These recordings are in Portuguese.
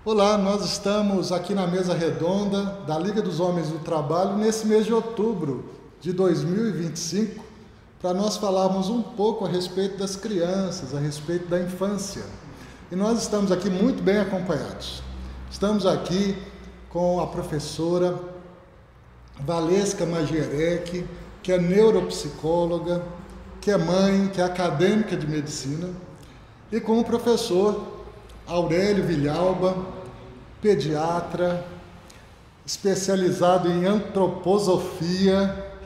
Olá, nós estamos aqui na mesa redonda da Liga dos Homens do Trabalho nesse mês de outubro de 2025 para nós falarmos um pouco a respeito das crianças, a respeito da infância. E nós estamos aqui muito bem acompanhados. Estamos aqui com a professora Valesca Magierec, que é neuropsicóloga, que é mãe, que é acadêmica de medicina, e com o professor Aurélio Villalba, pediatra, especializado em antroposofia,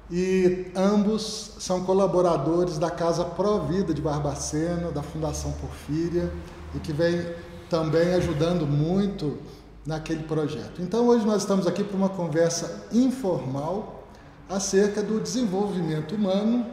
e ambos são colaboradores da Casa Provida de Barbacena, da Fundação Porfíria, e que vem também ajudando muito naquele projeto. Então hoje nós estamos aqui para uma conversa informal acerca do desenvolvimento humano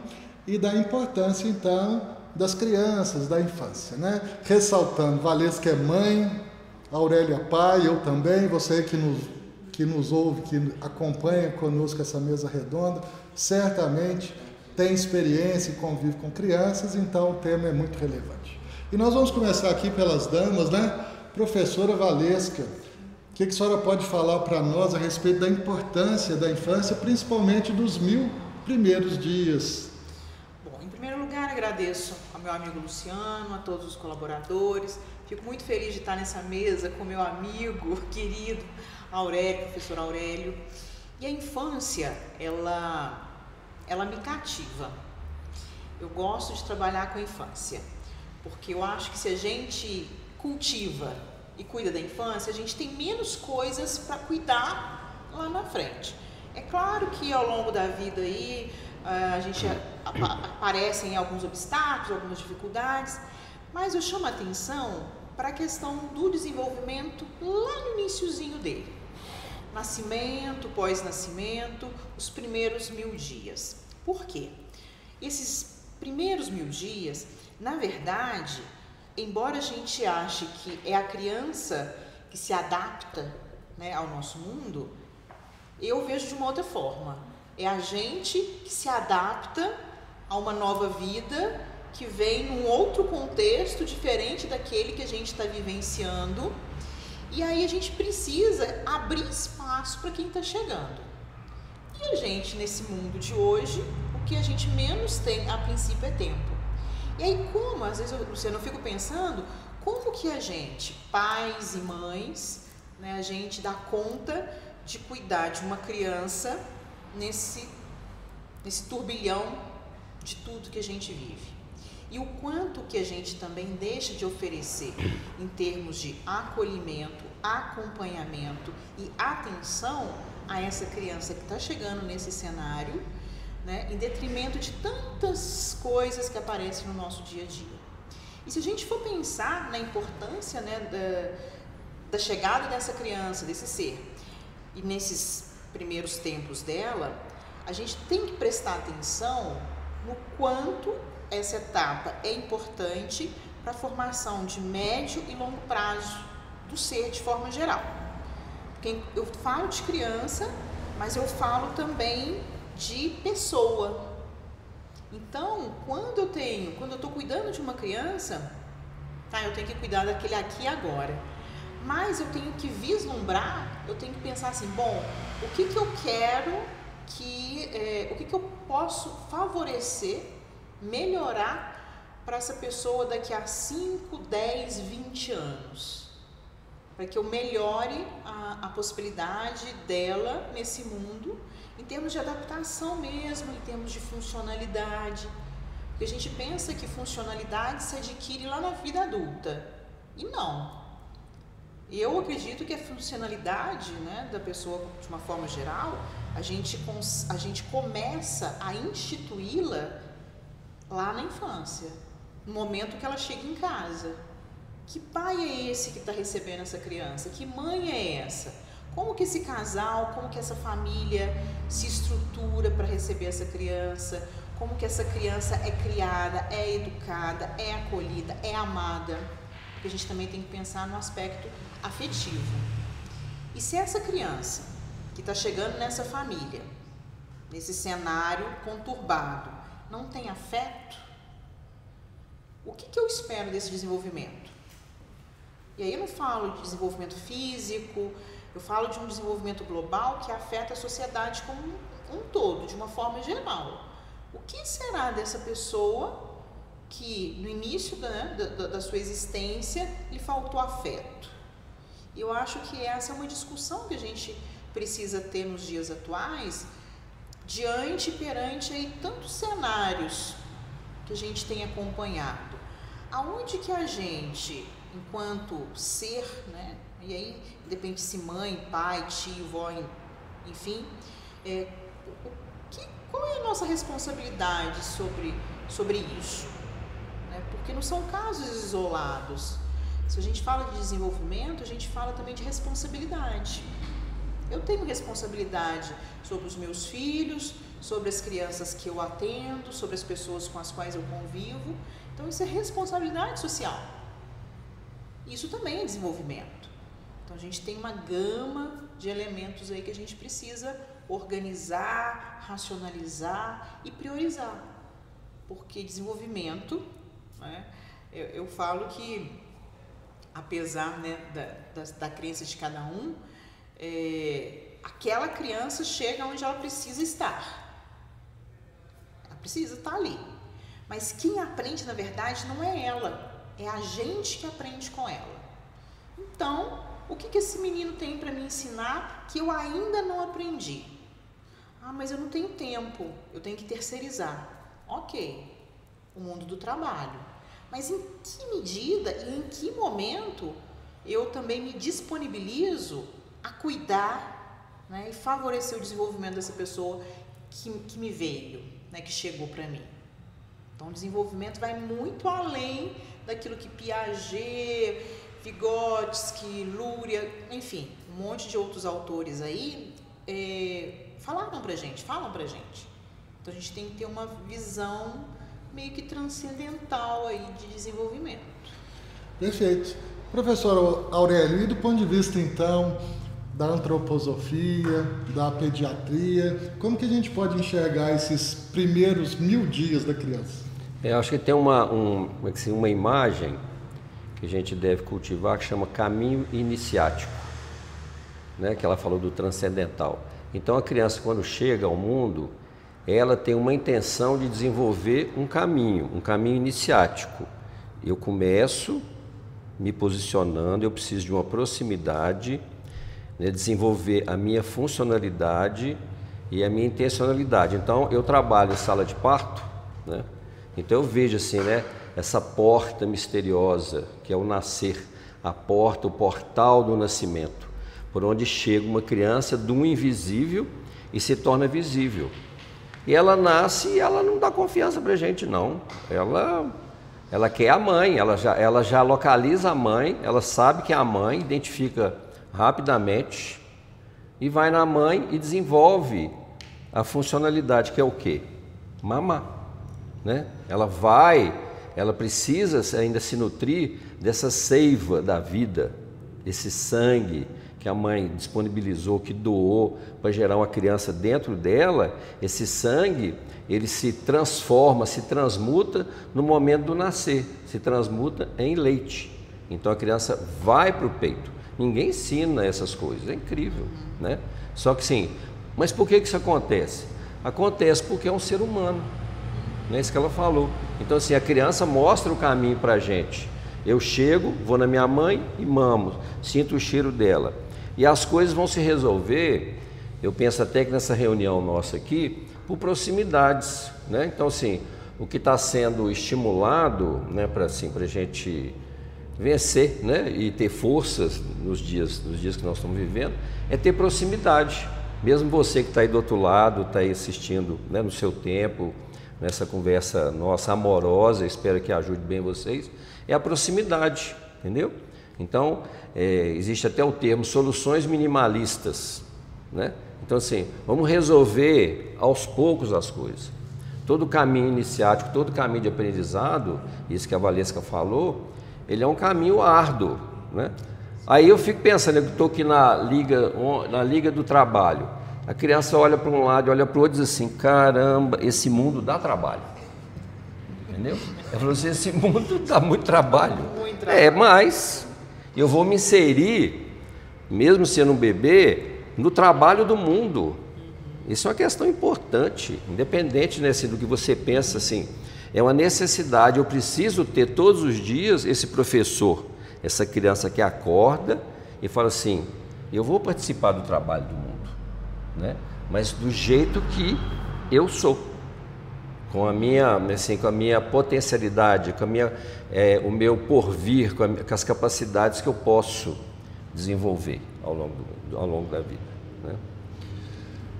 e da importância então das crianças, da infância, né? Ressaltando, Valesca é mãe, Aurélio é pai, eu também, você que nos ouve, que acompanha conosco essa mesa redonda, certamente tem experiência e convive com crianças, então o tema é muito relevante. E nós vamos começar aqui pelas damas, né? Professora Valesca, o que a senhora pode falar para nós a respeito da importância da infância, principalmente dos 1000 primeiros dias? Bom, em primeiro lugar, agradeço ao meu amigo Luciano, a todos os colaboradores. Fico muito feliz de estar nessa mesa com meu amigo querido Aurélio, professor Aurélio. E a infância, ela me cativa. Eu gosto de trabalhar com a infância, porque eu acho que se a gente cultiva e cuida da infância, a gente tem menos coisas para cuidar lá na frente. É claro que ao longo da vida aí, a gente aparecem alguns obstáculos, algumas dificuldades, mas eu chamo a atenção para a questão do desenvolvimento lá no iniciozinho dele. Nascimento, pós-nascimento, os primeiros 1000 dias. Por quê? Esses primeiros 1000 dias, na verdade, embora a gente ache que é a criança que se adapta, né, ao nosso mundo, eu vejo de uma outra forma. É a gente que se adapta a uma nova vida que vem num outro contexto diferente daquele que a gente está vivenciando. E aí a gente precisa abrir espaço para quem está chegando. E a gente, nesse mundo de hoje, o que a gente menos tem a princípio é tempo. E aí como, às vezes, eu fico pensando, como que a gente, pais e mães, né, a gente dá conta de cuidar de uma criança nesse turbilhão de tudo que a gente vive. E o quanto que a gente também deixa de oferecer em termos de acolhimento, acompanhamento e atenção a essa criança que está chegando nesse cenário, né, em detrimento de tantas coisas que aparecem no nosso dia a dia. E se a gente for pensar na importância, né, da chegada dessa criança, desse ser, e nesses primeiros tempos dela, a gente tem que prestar atenção no quanto essa etapa é importante para a formação de médio e longo prazo do ser de forma geral. Porque eu falo de criança, mas eu falo também de pessoa. Então, quando eu estou cuidando de uma criança, tá, eu tenho que cuidar daquele aqui e agora. Mas eu tenho que vislumbrar, eu tenho que pensar assim, bom, o que eu quero o que eu posso favorecer, melhorar para essa pessoa daqui a 5, 10, 20 anos. Para que eu melhore a possibilidade dela nesse mundo, em termos de adaptação mesmo, em termos de funcionalidade. Porque a gente pensa que funcionalidade se adquire lá na vida adulta. E não. Eu acredito que a funcionalidade, né, da pessoa de uma forma geral, a gente começa a instituí-la lá na infância, no momento que ela chega em casa. Que pai é esse que está recebendo essa criança? Que mãe é essa? Como que esse casal, como que essa família se estrutura para receber essa criança? Como que essa criança é criada, é educada, é acolhida, é amada? Porque a gente também tem que pensar no aspecto afetivo. E se essa criança que está chegando nessa família, nesse cenário conturbado, não tem afeto, o que eu espero desse desenvolvimento? E aí eu não falo de desenvolvimento físico, eu falo de um desenvolvimento global que afeta a sociedade como um todo, de uma forma geral. O que será dessa pessoa que no início da sua existência lhe faltou afeto? Eu acho que essa é uma discussão que a gente precisa ter nos dias atuais, perante aí tantos cenários que a gente tem acompanhado. Aonde que a gente, enquanto ser, né, e aí depende se mãe, pai, tio, vó, enfim, qual é a nossa responsabilidade sobre isso? Né? Porque não são casos isolados. Se a gente fala de desenvolvimento, a gente fala também de responsabilidade. Eu tenho responsabilidade sobre os meus filhos, sobre as crianças que eu atendo, sobre as pessoas com as quais eu convivo. Então isso é responsabilidade social. Isso também é desenvolvimento. Então a gente tem uma gama de elementos aí que a gente precisa organizar, racionalizar e priorizar. Porque desenvolvimento, né, eu falo que, apesar, né, da crença de cada um, aquela criança chega onde ela precisa estar. Ela precisa estar ali. Mas quem aprende, na verdade, não é ela, é a gente que aprende com ela. Então, o que esse menino tem para me ensinar que eu ainda não aprendi? Ah, mas eu não tenho tempo, eu tenho que terceirizar. Ok, o mundo do trabalho. Mas em que medida e em que momento eu também me disponibilizo a cuidar, né, e favorecer o desenvolvimento dessa pessoa que me veio, né, que chegou para mim? Então, o desenvolvimento vai muito além daquilo que Piaget, Vygotsky, Luria, enfim, um monte de outros autores aí falam pra gente. Então, a gente tem que ter uma visão meio que transcendental aí de desenvolvimento. Perfeito. Professor Aurélio, e do ponto de vista, então, da antroposofia, da pediatria, como que a gente pode enxergar esses primeiros 1000 dias da criança? Eu acho que tem uma imagem que a gente deve cultivar que chama caminho iniciático, né? Que ela falou do transcendental. Então a criança, quando chega ao mundo, ela tem uma intenção de desenvolver um caminho iniciático. Eu começo me posicionando, eu preciso de uma proximidade, né? Desenvolver a minha funcionalidade e a minha intencionalidade. Então eu trabalho em sala de parto, né? Então eu vejo assim, né, essa porta misteriosa que é o nascer, a porta, o portal do nascimento, por onde chega uma criança do invisível e se torna visível. E ela nasce e ela não dá confiança pra gente, não. Ela quer a mãe, ela já localiza a mãe, ela sabe que é a mãe, identifica rapidamente e vai na mãe e desenvolve a funcionalidade, que é o quê? Mamar. Né? Ela precisa ainda se nutrir dessa seiva da vida, esse sangue que a mãe disponibilizou, que doou para gerar uma criança dentro dela. Esse sangue, ele se transforma, se transmuta no momento do nascer, se transmuta em leite. Então a criança vai para o peito. Ninguém ensina essas coisas, é incrível, né? Só que sim, mas por que isso acontece? Acontece porque é um ser humano. Não é isso que ela falou. Então assim, a criança mostra o caminho para a gente. Eu chego, vou na minha mãe e mamo, sinto o cheiro dela. E as coisas vão se resolver, eu penso até que nessa reunião nossa aqui, por proximidades, né? Então assim, o que está sendo estimulado, né, para a gente vencer, né, e ter forças nos dias que nós estamos vivendo, é ter proximidade. Mesmo você que está aí do outro lado, está aí assistindo, né, no seu tempo, nessa conversa nossa amorosa, espero que ajude bem vocês, é a proximidade, entendeu? Então, existe até o termo soluções minimalistas, né? Então assim, vamos resolver aos poucos as coisas. Todo caminho iniciático, todo caminho de aprendizado, isso que a Valesca falou, ele é um caminho árduo, né? Aí eu fico pensando, eu estou aqui na liga do trabalho, a criança olha para um lado e olha para o outro e diz assim, caramba, esse mundo dá trabalho. Entendeu? Ela falou assim, esse mundo dá muito trabalho. Mas eu vou me inserir, mesmo sendo um bebê, no trabalho do mundo. Isso é uma questão importante, independente, né, assim, do que você pensa, assim, é uma necessidade, eu preciso ter todos os dias esse professor, essa criança que acorda e fala assim, eu vou participar do trabalho do mundo, né? Mas do jeito que eu sou, com a minha, assim, com a minha potencialidade, com a minha, o meu porvir, com as capacidades que eu posso desenvolver ao longo da vida, né?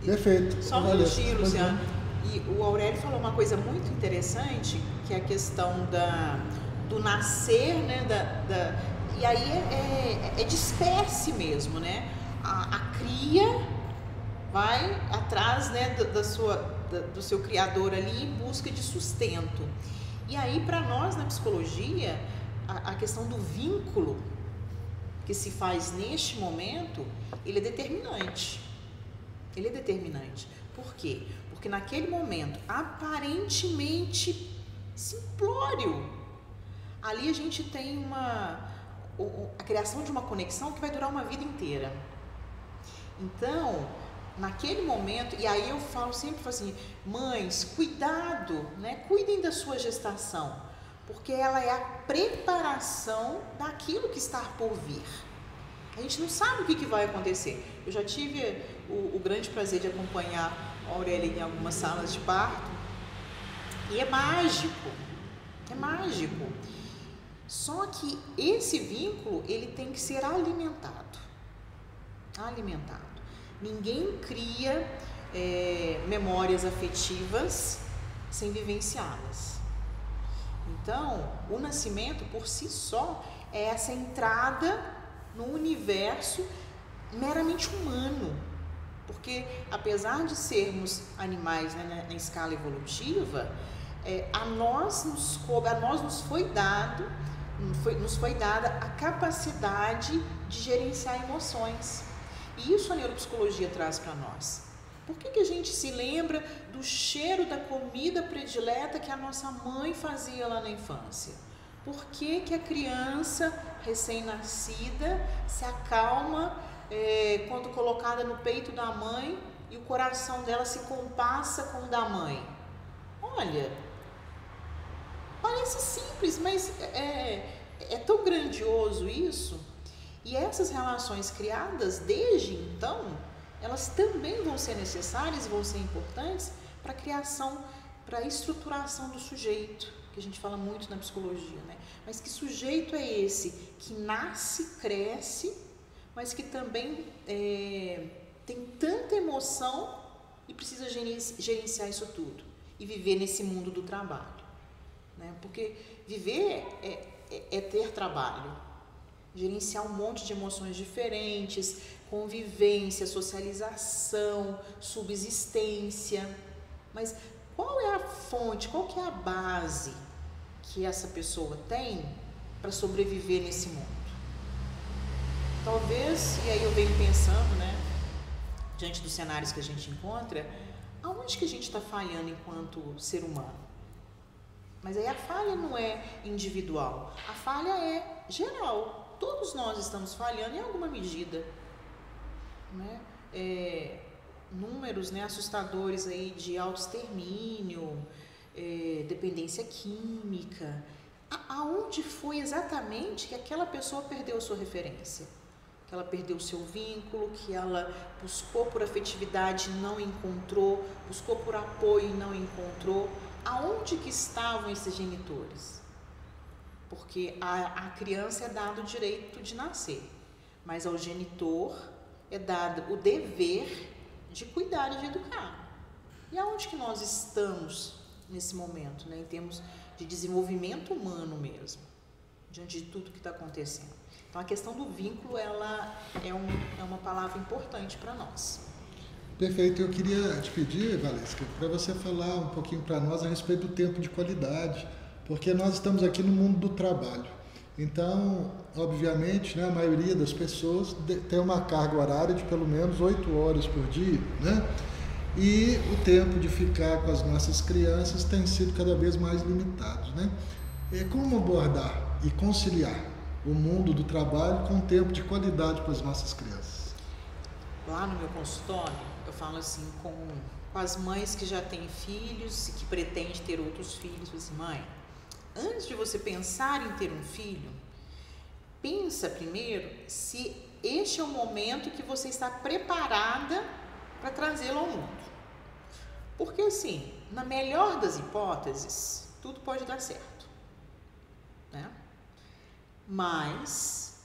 Perfeito. Só um minutinho, Luciano. E o Aurélio falou uma coisa muito interessante, que é a questão do nascer, né? E aí é de espécie mesmo, né? A cria vai atrás, né, do seu criador ali em busca de sustento. E aí, para nós na psicologia, a questão do vínculo que se faz neste momento, ele é determinante. Ele é determinante. Por quê? Porque naquele momento, aparentemente simplório, ali a gente tem a criação de uma conexão que vai durar uma vida inteira. Então, naquele momento, e aí eu sempre falo assim, mães, cuidado, né? Cuidem da sua gestação, porque ela é a preparação daquilo que está por vir. A gente não sabe o que vai acontecer. Eu já tive o grande prazer de acompanhar a Aurélia em algumas salas de parto, e é mágico, Só que esse vínculo, ele tem que ser alimentado. Ninguém cria memórias afetivas sem vivenciá-las. Então, o nascimento por si só é essa entrada no universo meramente humano, porque apesar de sermos animais, né, na escala evolutiva, a nós nos foi dada a capacidade de gerenciar emoções. E isso a neuropsicologia traz para nós. Por que a gente se lembra do cheiro da comida predileta que a nossa mãe fazia lá na infância? Por que a criança recém-nascida se acalma quando colocada no peito da mãe e o coração dela se compassa com o da mãe? Olha, parece simples, mas é tão grandioso isso. E essas relações criadas desde então, elas também vão ser necessárias e vão ser importantes para a criação, para a estruturação do sujeito, que a gente fala muito na psicologia, né? Mas que sujeito é esse que nasce, cresce, mas que também tem tanta emoção e precisa gerenciar isso tudo e viver nesse mundo do trabalho, né? Porque viver é ter trabalho. Gerenciar um monte de emoções diferentes, convivência, socialização, subsistência. Mas qual é a fonte, qual que é a base que essa pessoa tem para sobreviver nesse mundo? Talvez, e aí eu venho pensando, né, diante dos cenários que a gente encontra, aonde que a gente está falhando enquanto ser humano? Mas aí a falha não é individual, a falha é geral. Todos nós estamos falhando em alguma medida, né? Números, né, assustadores aí de autoextermínio, dependência química. Aonde foi exatamente que aquela pessoa perdeu a sua referência? Que ela perdeu o seu vínculo, que ela buscou por afetividade e não encontrou, buscou por apoio e não encontrou. Aonde que estavam esses genitores? Porque a criança é dado o direito de nascer, mas ao genitor é dado o dever de cuidar e de educar. E aonde que nós estamos nesse momento, né, em termos de desenvolvimento humano mesmo, diante de tudo que está acontecendo? Então a questão do vínculo, ela é uma palavra importante para nós. Perfeito. Eu queria te pedir, Valesca, para você falar um pouquinho para nós a respeito do tempo de qualidade, porque nós estamos aqui no mundo do trabalho. Então, obviamente, né, a maioria das pessoas tem uma carga horária de pelo menos 8 horas por dia, né? E o tempo de ficar com as nossas crianças tem sido cada vez mais limitado, né? Como abordar e conciliar o mundo do trabalho com tempo de qualidade para as nossas crianças? Lá no meu consultório, eu falo assim com as mães que já têm filhos e que pretendem ter outros filhos. Assim, mãe, antes de você pensar em ter um filho, pensa primeiro se este é o momento que você está preparada para trazê-lo ao mundo. Porque assim, na melhor das hipóteses, tudo pode dar certo, né? Mas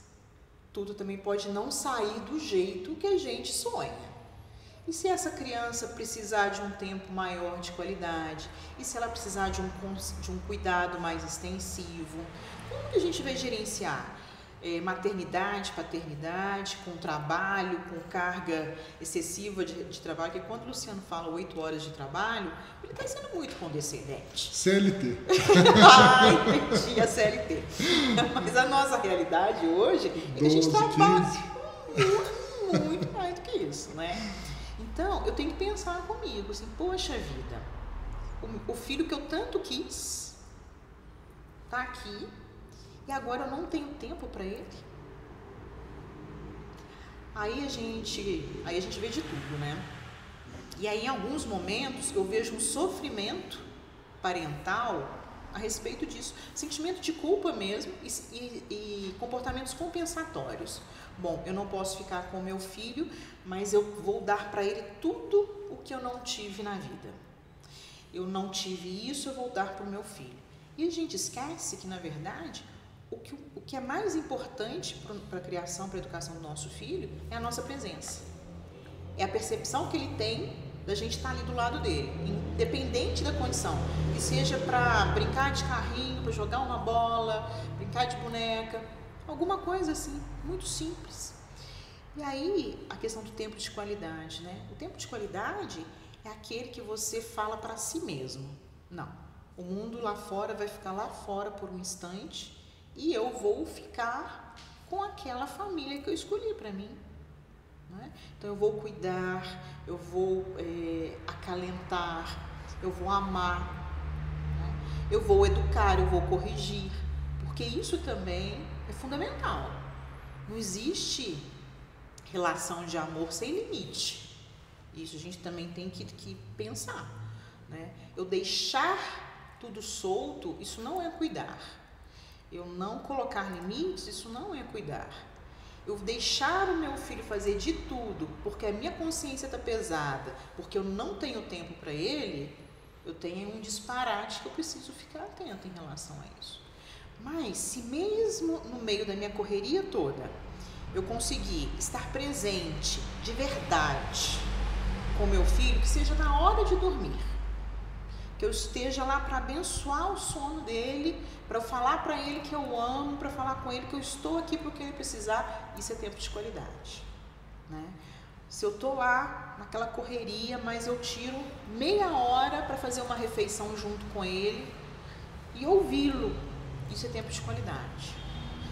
tudo também pode não sair do jeito que a gente sonha. E se essa criança precisar de um tempo maior de qualidade? E se ela precisar de um cuidado mais extensivo? Como que a gente vai gerenciar? Maternidade, paternidade, com trabalho, com carga excessiva de trabalho, porque quando o Luciano fala 8 horas de trabalho, ele está sendo muito condescendente. CLT. Ah, entendi, a CLT. Mas a nossa realidade hoje é que a gente trabalha muito mais do que isso, né? Então, eu tenho que pensar comigo, assim, poxa vida, o filho que eu tanto quis está aqui, e agora eu não tenho tempo para ele. Aí a gente vê de tudo, né? E aí, em alguns momentos, eu vejo um sofrimento parental a respeito disso. Sentimento de culpa mesmo e comportamentos compensatórios. Bom, eu não posso ficar com o meu filho, mas eu vou dar para ele tudo o que eu não tive na vida. Eu não tive isso, eu vou dar para o meu filho. E a gente esquece que, na verdade, o que é mais importante para a criação, para a educação do nosso filho é a nossa presença. É a percepção que ele tem da gente estar ali do lado dele, independente da condição. Que seja para brincar de carrinho, para jogar uma bola, brincar de boneca, alguma coisa assim, muito simples. E aí, a questão do tempo de qualidade, né? O tempo de qualidade é aquele que você fala para si mesmo. Não, o mundo lá fora vai ficar lá fora por um instante e eu vou ficar com aquela família que eu escolhi para mim. Né? Então eu vou cuidar, eu vou acalentar, eu vou amar, né? Eu vou educar, eu vou corrigir, porque isso também é fundamental. Não existe relação de amor sem limite. Isso a gente também tem que pensar, né? Eu deixar tudo solto, isso não é cuidar. Eu não colocar limites, isso não é cuidar. Eu deixar o meu filho fazer de tudo, porque a minha consciência está pesada, porque eu não tenho tempo para ele, eu tenho um disparate que eu preciso ficar atento em relação a isso. Mas se mesmo no meio da minha correria toda, eu conseguir estar presente de verdade com meu filho, que seja na hora de dormir, que eu esteja lá para abençoar o sono dele, para falar para ele que eu amo, para falar com ele que eu estou aqui para o que ele precisar, isso é tempo de qualidade, né? Se eu estou lá naquela correria, mas eu tiro meia hora para fazer uma refeição junto com ele e ouvi-lo, isso é tempo de qualidade.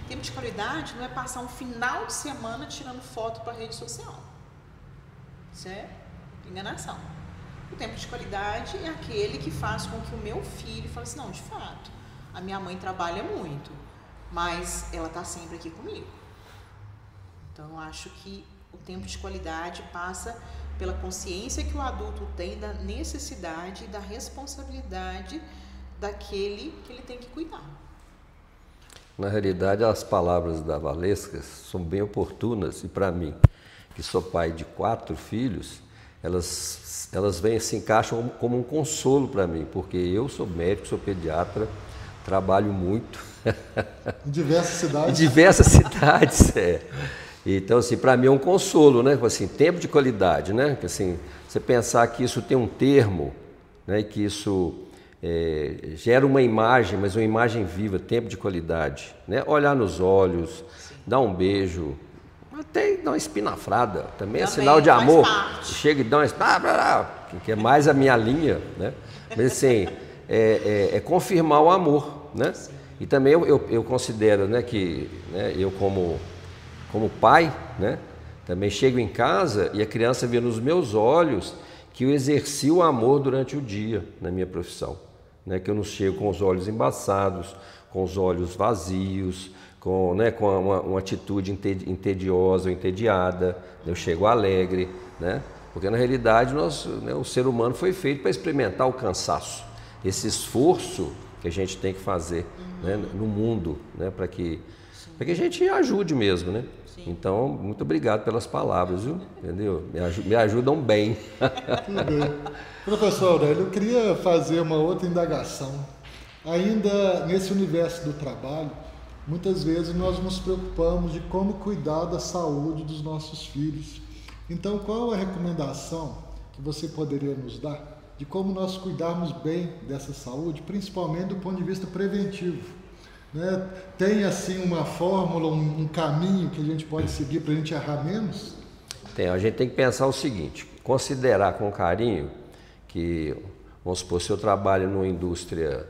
Tempo de qualidade não é passar um final de semana tirando foto para a rede social. Isso é enganação. O tempo de qualidade é aquele que faz com que o meu filho fale assim, não, de fato, a minha mãe trabalha muito, mas ela está sempre aqui comigo. Então, eu acho que o tempo de qualidade passa pela consciência que o adulto tem da necessidade e da responsabilidade daquele que ele tem que cuidar. Na realidade, as palavras da Valesca são bem oportunas e para mim, que sou pai de 4 filhos, elas vêm, se encaixam como um consolo para mim, porque eu sou médico, sou pediatra, trabalho muito. Em diversas cidades. Em diversas cidades, Então, assim, para mim é um consolo, né? Assim, tempo de qualidade, né? Assim, você pensar que isso tem um termo, né? E que isso gera uma imagem, mas uma imagem viva, tempo de qualidade, né? Olhar nos olhos, dar um beijo, até dar uma espinafrada, também é sinal de amor. Chega e dá uma espinafrada, que é mais a minha linha, né? Mas assim, é confirmar o amor, né? E também eu considero, né, que, né, eu como pai, né, também chego em casa e a criança vê nos meus olhos que eu exerci o amor durante o dia na minha profissão, né, que eu não chego com os olhos embaçados, com os olhos vazios, com uma atitude entediosa ou entediada, eu chego alegre, né? Porque na realidade o ser humano foi feito para experimentar o cansaço, esse esforço que a gente tem que fazer, né, no mundo, né, para que a gente ajude mesmo, né? Sim. Então, muito obrigado pelas palavras, viu? Entendeu? Me ajudam bem. Tudo bem. Professor Aurélio, eu queria fazer uma outra indagação. Ainda nesse universo do trabalho, muitas vezes nós nos preocupamos de como cuidar da saúde dos nossos filhos. Então, qual a recomendação que você poderia nos dar de como nós cuidarmos bem dessa saúde, principalmente do ponto de vista preventivo? Né? Tem assim uma fórmula, um caminho que a gente pode seguir para a gente errar menos? A gente tem que pensar o seguinte, considerar com carinho que, vamos supor, se eu trabalho numa indústria,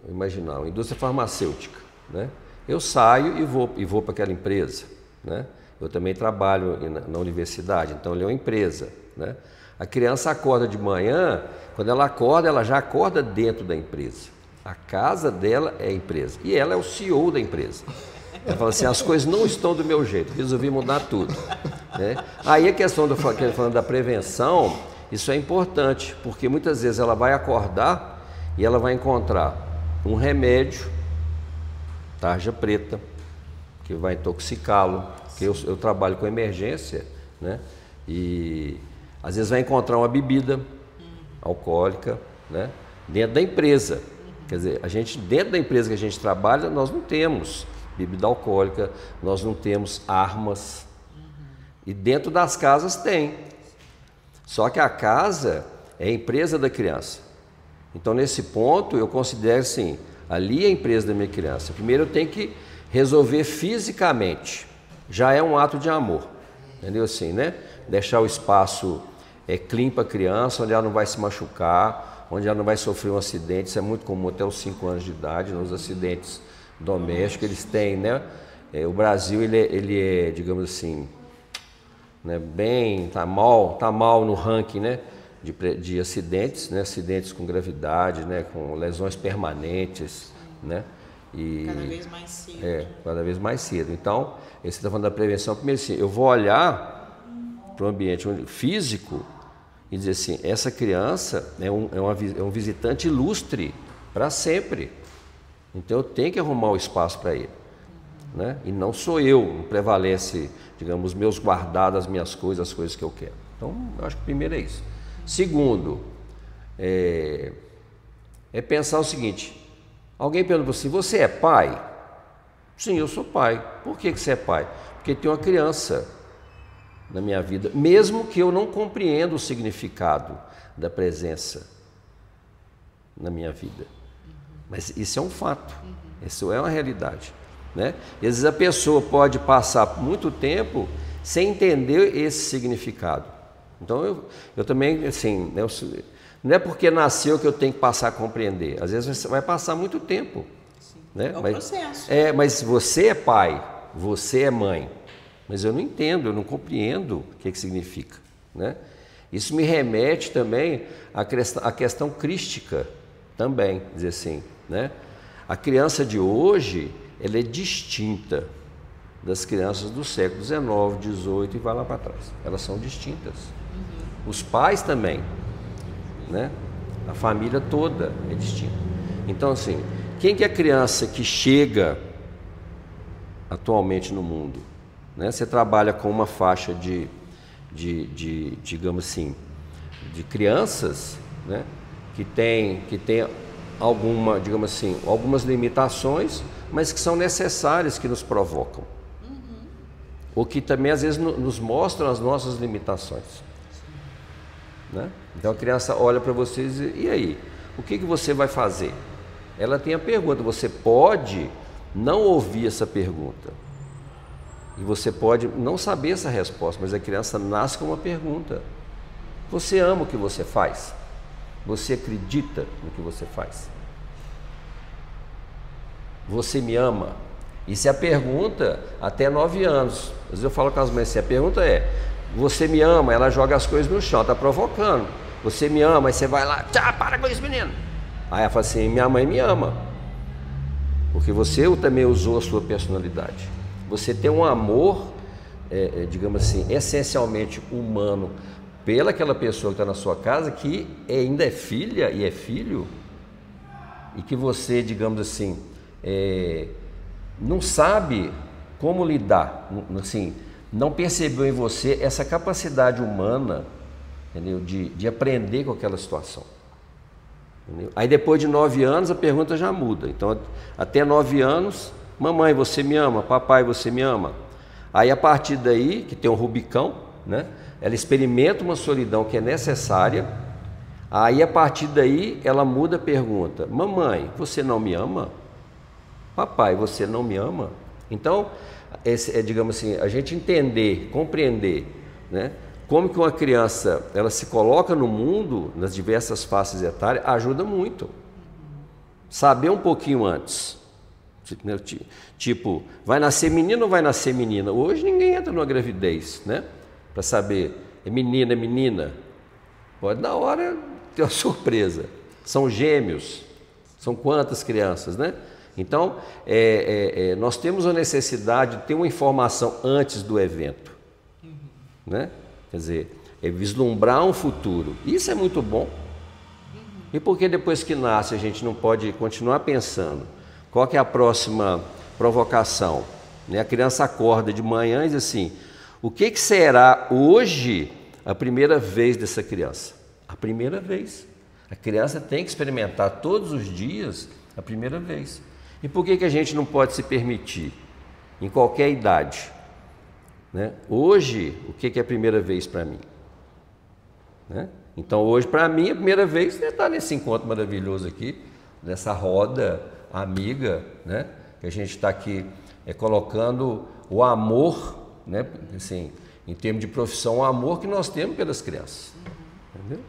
imaginar, uma indústria farmacêutica, né? Eu saio e vou para aquela empresa, né? Eu também trabalho na universidade, então ele é uma empresa, né? A criança acorda de manhã, quando ela acorda, ela já acorda dentro da empresa. A casa dela é a empresa e ela é o CEO da empresa. Ela fala assim, as coisas não estão do meu jeito, resolvi mudar tudo, né? Aí a questão falando da prevenção, isso é importante, porque muitas vezes ela vai acordar e ela vai encontrar um remédio, tarja preta, que vai intoxicá-lo, porque eu trabalho com emergência, né? E às vezes vai encontrar uma bebida alcoólica, né, dentro da empresa. Quer dizer, dentro da empresa que a gente trabalha, nós não temos bebida alcoólica, nós não temos armas. E dentro das casas tem. Só que a casa é a empresa da criança. Então, nesse ponto, eu considero assim, ali é a empresa da minha criança. Primeiro eu tenho que resolver fisicamente. Já é um ato de amor. Entendeu assim, né? Deixar o espaço clean para a criança, onde ela não vai se machucar, onde ela não vai sofrer um acidente. Isso é muito comum até os 5 anos de idade, nos acidentes domésticos. Eles têm, né? O Brasil, ele é, digamos assim, né, tá mal no ranking, né, de acidentes, né? Acidentes com gravidade, né? Com lesões permanentes, né? E cada vez mais cedo. Cada vez mais cedo. Então, você está falando da prevenção. Primeiro, assim, eu vou olhar para o ambiente físico e dizer assim, essa criança é um visitante ilustre para sempre. Então, eu tenho que arrumar o espaço para ele, né? E não sou eu, não prevalece, digamos, os meus guardados, as minhas coisas, as coisas que eu quero. Então, eu acho que primeiro é isso. Segundo, é pensar o seguinte, alguém pergunta assim, você é pai? Sim, eu sou pai. Por que você é pai? Porque tem uma criança na minha vida, mesmo que eu não compreenda o significado da presença na minha vida. Mas isso é um fato, isso é uma realidade, né? E às vezes a pessoa pode passar muito tempo sem entender esse significado. Então eu também, assim, não é porque nasceu que eu tenho que passar a compreender. Às vezes você vai passar muito tempo. Sim, né? É um processo. Mas você é pai, você é mãe. Mas eu não entendo, eu não compreendo o que significa, né? Isso me remete também à questão crística também, dizer assim, né? A criança de hoje, ela é distinta das crianças do século XIX, XVIII e vai lá para trás. Elas são distintas. Os pais também, né? A família toda é distinta. Então, assim, quem que é a criança que chega atualmente no mundo? Né? Você trabalha com uma faixa digamos assim, de crianças, né? que tem digamos assim, algumas limitações, mas que são necessárias, que nos provocam. Ou que também às vezes nos mostram as nossas limitações. Né? Então a criança olha para vocês e aí, o que você vai fazer? Ela tem a pergunta, você pode não ouvir essa pergunta. E você pode não saber essa resposta, mas a criança nasce com uma pergunta. Você ama o que você faz? Você acredita no que você faz? Você me ama? Isso é a pergunta até 9 anos. Às vezes eu falo com as mães assim, a pergunta é, você me ama? Ela joga as coisas no chão, está provocando. Você me ama? Aí você vai lá, tchau, para com isso, menino. Aí ela fala assim, minha mãe me ama. porque você também usou a sua personalidade. Você tem um amor, digamos assim, essencialmente humano pelaquela pessoa que está na sua casa, que ainda é filha e é filho, e que você, digamos assim, não sabe como lidar, assim, não percebeu em você essa capacidade humana, entendeu? De aprender com aquela situação. Entendeu? Aí depois de 9 anos a pergunta já muda. Então até 9 anos, mamãe, você me ama? Papai, você me ama? Aí a partir daí, que tem um Rubicão, né? Ela experimenta uma solidão que é necessária. Aí a partir daí ela muda a pergunta: mamãe, você não me ama? Papai, você não me ama? Então, digamos assim, a gente entender, compreender, né, como que uma criança ela se coloca no mundo, nas diversas faces etárias, ajuda muito. Saber um pouquinho antes, tipo, vai nascer menino ou vai nascer menina? Hoje ninguém entra numa gravidez, né, para saber, é menina, é menina. Pode na hora ter uma surpresa. São gêmeos, são quantas crianças, né? Então, nós temos a necessidade de ter uma informação antes do evento, né? Quer dizer, vislumbrar um futuro. Isso é muito bom. E por que depois que nasce a gente não pode continuar pensando? Qual que é a próxima provocação? A criança acorda de manhã e diz assim: o que será hoje a primeira vez dessa criança? A primeira vez. A criança tem que experimentar todos os dias a primeira vez. E por que a gente não pode se permitir, em qualquer idade, né? Hoje, o que é a primeira vez para mim? Né? Então, hoje, para mim, a primeira vez é estar nesse encontro maravilhoso aqui, nessa roda amiga, né? Que a gente está aqui colocando o amor, né? Assim, em termos de profissão, o amor que nós temos pelas crianças. Entendeu?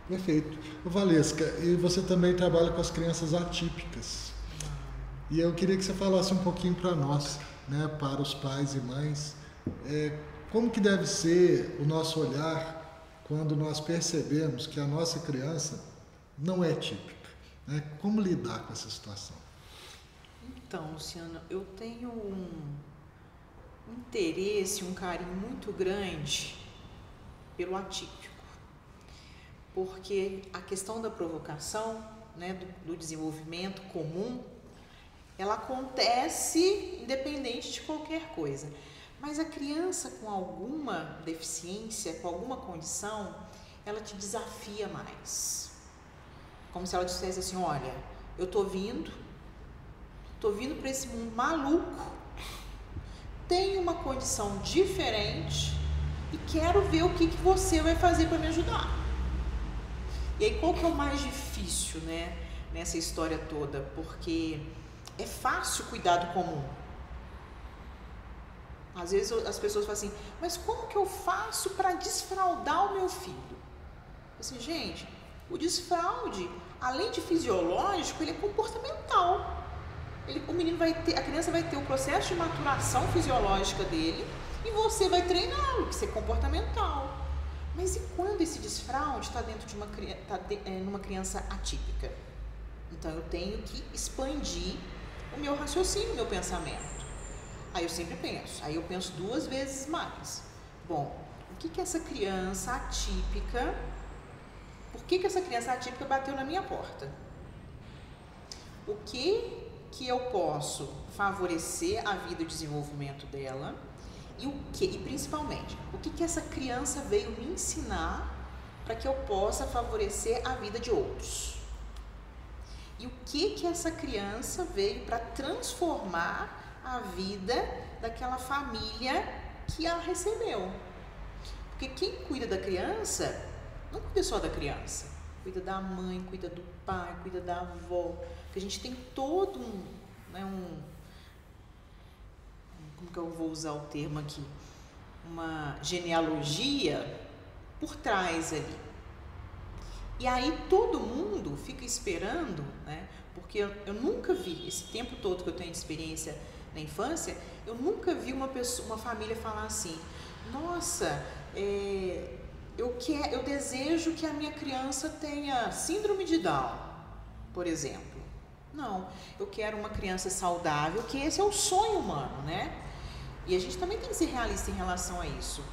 Perfeito. Valesca, e você também trabalha com as crianças atípicas. E eu queria que você falasse um pouquinho para nós, né, para os pais e mães, como que deve ser o nosso olhar quando nós percebemos que a nossa criança não é típica, né? Como lidar com essa situação? Então, Luciano, eu tenho um interesse, um carinho muito grande pelo atípico, porque a questão da provocação, né, do desenvolvimento comum, ela acontece independente de qualquer coisa. Mas a criança com alguma deficiência, com alguma condição, ela te desafia mais. Como se ela dissesse assim: olha, eu tô vindo para esse mundo maluco, tenho uma condição diferente e quero ver o que você vai fazer para me ajudar. E aí, qual que é o mais difícil, né, nessa história toda? Porque é fácil cuidar do comum. Às vezes as pessoas falam assim: mas como que eu faço para desfraldar o meu filho? Assim, gente, o desfraude, além de fisiológico, ele é comportamental. A criança vai ter o processo de maturação fisiológica dele e você vai treiná-lo, que isso é comportamental. Mas e quando esse desfraude está dentro de numa criança atípica? Então eu tenho que expandir o meu raciocínio, o meu pensamento. Aí eu sempre penso, aí eu penso 2 vezes mais. Bom, o que essa criança atípica, por que essa criança atípica bateu na minha porta? O que eu posso favorecer a vida e o desenvolvimento dela? E principalmente, o que essa criança veio me ensinar para que eu possa favorecer a vida de outros? E o que essa criança veio para transformar a vida daquela família que a recebeu? Porque quem cuida da criança não cuida só da criança, cuida da mãe, cuida do pai, cuida da avó. Porque a gente tem todo como que eu vou usar o termo aqui? Uma genealogia por trás ali. E aí todo mundo fica esperando, né? Porque eu nunca vi, esse tempo todo que eu tenho de experiência na infância, eu nunca vi uma família falar assim: nossa, eu desejo que a minha criança tenha síndrome de Down, por exemplo. Não, eu quero uma criança saudável, que esse é o sonho humano, né? E a gente também tem que ser realista em relação a isso.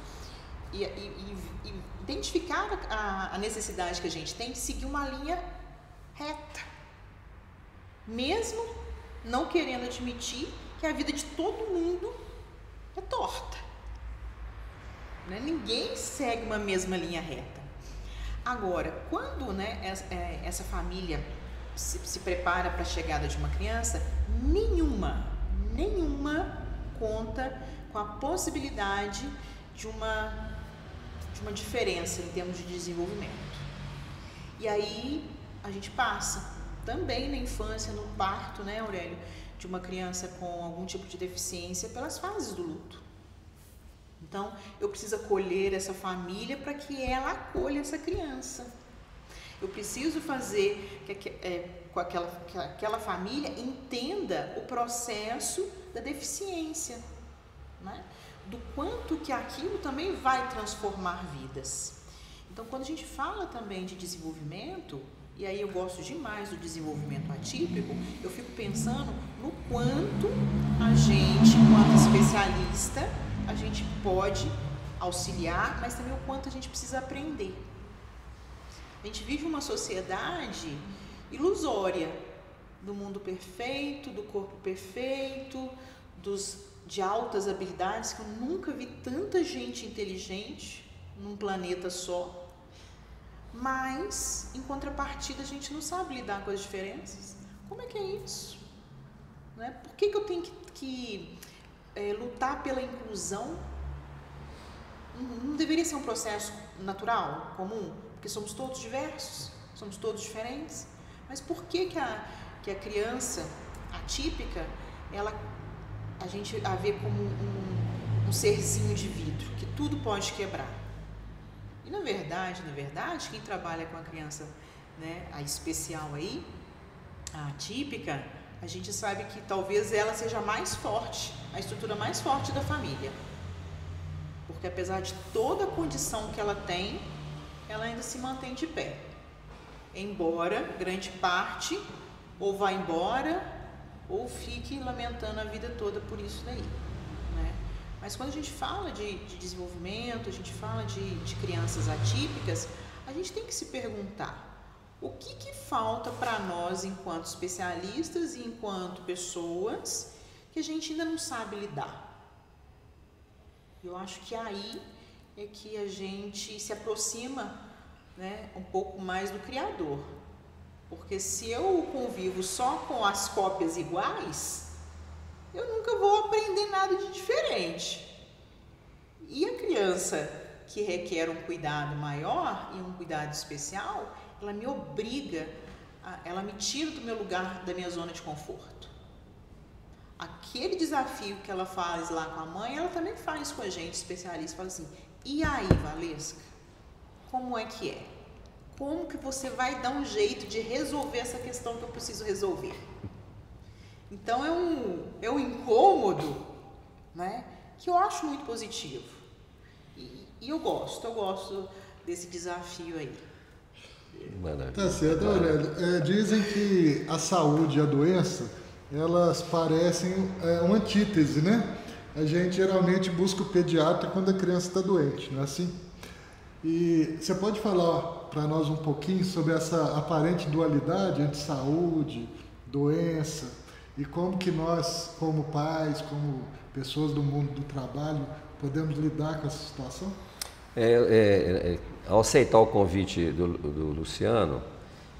E identificar a necessidade que a gente tem de seguir uma linha reta. Mesmo não querendo admitir que a vida de todo mundo é torta. Né? Ninguém segue uma mesma linha reta. Agora, quando, né, essa família se prepara para a chegada de uma criança, nenhuma conta com a possibilidade de uma diferença em termos de desenvolvimento. E aí a gente passa também na infância, no parto, né, Aurélio, de uma criança com algum tipo de deficiência pelas fases do luto. Então, eu preciso acolher essa família para que ela acolha essa criança. Eu preciso fazer com que aquela família entenda o processo da deficiência, né? Do quanto que aquilo também vai transformar vidas. Então, quando a gente fala também de desenvolvimento, e aí eu gosto demais do desenvolvimento atípico, eu fico pensando no quanto a gente, enquanto especialista, a gente pode auxiliar, mas também o quanto a gente precisa aprender. A gente vive uma sociedade ilusória do mundo perfeito, do corpo perfeito, de altas habilidades, que eu nunca vi tanta gente inteligente num planeta só. Mas, em contrapartida, a gente não sabe lidar com as diferenças. Como é que é isso? Né? Por que eu tenho que lutar pela inclusão? Não deveria ser um processo natural, comum? Porque somos todos diversos, somos todos diferentes. Mas por que a criança atípica, a gente a vê como um serzinho de vidro, que tudo pode quebrar? E na verdade, quem trabalha com a criança, né, a especial aí, a atípica, a gente sabe que talvez ela seja mais forte, a estrutura mais forte da família. Porque apesar de toda a condição que ela tem, ela ainda se mantém de pé. Embora grande parte ou vá embora ou fique lamentando a vida toda por isso daí, né? Mas quando a gente fala de desenvolvimento, a gente fala de crianças atípicas, a gente tem que se perguntar o que falta para nós enquanto especialistas e enquanto pessoas que a gente ainda não sabe lidar. Eu acho que aí é que a gente se aproxima, né, um pouco mais do Criador. Porque se eu convivo só com as cópias iguais, eu nunca vou aprender nada de diferente. E a criança que requer um cuidado maior e um cuidado especial, ela me obriga, ela me tira do meu lugar, da minha zona de conforto. Aquele desafio que ela faz lá com a mãe, ela também faz com a gente, especialista, fala assim: e aí, Valesca, como é que é? Como que você vai dar um jeito de resolver essa questão que eu preciso resolver? Então é um incômodo, né, que eu acho muito positivo. E eu gosto desse desafio aí. Maravilha. Tá certo, Aurélio. Dizem que a saúde e a doença, elas parecem uma antítese, né? A gente geralmente busca o pediatra quando a criança está doente, não é assim? E você pode falar para nós um pouquinho sobre essa aparente dualidade entre saúde, doença, e como que nós, como pais, como pessoas do mundo do trabalho, podemos lidar com essa situação? Ao aceitar o convite do Luciano,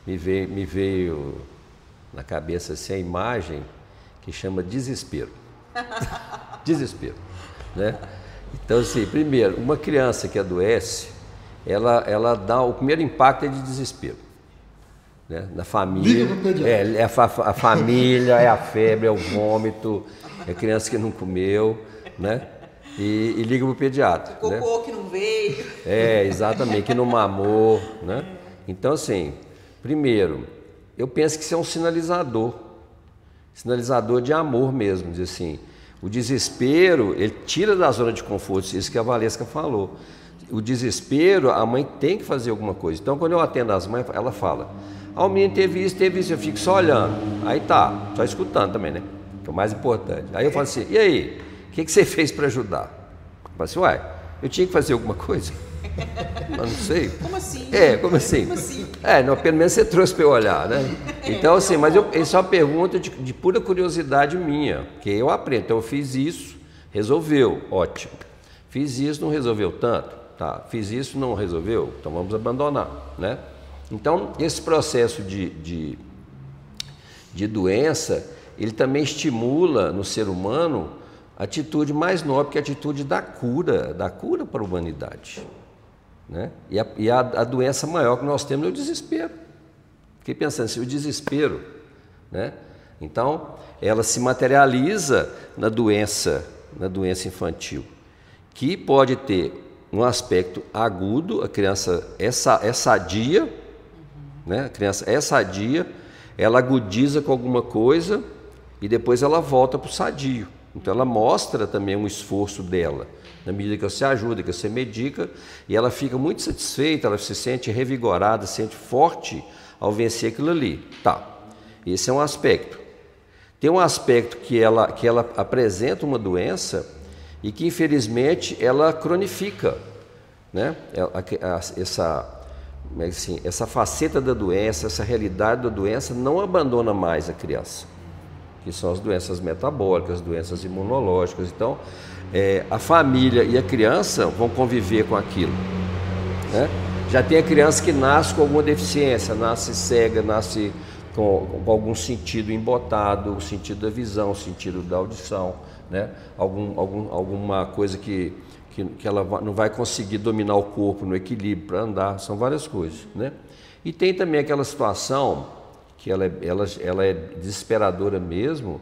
me veio na cabeça assim, a imagem que chama desespero. Desespero, né? Então, assim, primeiro, uma criança que adoece, ela dá o primeiro impacto é de desespero, né? Na família, a família, é a febre, é o vômito, é a criança que não comeu, né? E liga para o pediatra. O cocô, né, que não veio. Exatamente, que não mamou, né? Então, assim, primeiro, eu penso que isso é um sinalizador de amor mesmo, diz assim. O desespero, ele tira da zona de conforto, isso que a Valesca falou. O desespero, a mãe tem que fazer alguma coisa. Então, quando eu atendo as mães, ela fala: Ah, o menino teve isso, eu fico só olhando. Aí tá, só escutando também, né? Que é o mais importante. Aí eu falo assim, e aí, o que você fez para ajudar? Eu falo assim, uai, eu tinha que fazer alguma coisa? Mas não sei. Como assim? Como assim? Como assim? Não, pelo menos você trouxe para eu olhar, né? Então, assim, mas isso é uma pergunta de pura curiosidade minha, que eu aprendo. Então, eu fiz isso, resolveu, ótimo. Fiz isso, não resolveu tanto, tá? Fiz isso, não resolveu, então vamos abandonar, né? Então, esse processo de doença, ele também estimula no ser humano a atitude mais nobre, que é a atitude da cura para a humanidade, né? E a doença maior que nós temos é o desespero. Fiquei pensando assim, o desespero, né? Então, ela se materializa na doença infantil, que pode ter um aspecto agudo, a criança é sadia, né? A criança é sadia, ela agudiza com alguma coisa e depois ela volta para o sadio. Então ela mostra também um esforço dela, na medida que você ajuda, que você medica, e ela fica muito satisfeita, ela se sente revigorada, se sente forte ao vencer aquilo ali. Tá, esse é um aspecto. Tem um aspecto que ela apresenta uma doença e que infelizmente ela cronifica, né? Essa faceta da doença, essa realidade da doença não abandona mais a criança, que são as doenças metabólicas, as doenças imunológicas. Então, a família e a criança vão conviver com aquilo, né? Já tem a criança que nasce com alguma deficiência, nasce cega, nasce com algum sentido embotado, o sentido da visão, o sentido da audição, né? Alguma coisa que ela não vai conseguir dominar o corpo no equilíbrio para andar, são várias coisas, né? E tem também aquela situação que ela é desesperadora mesmo,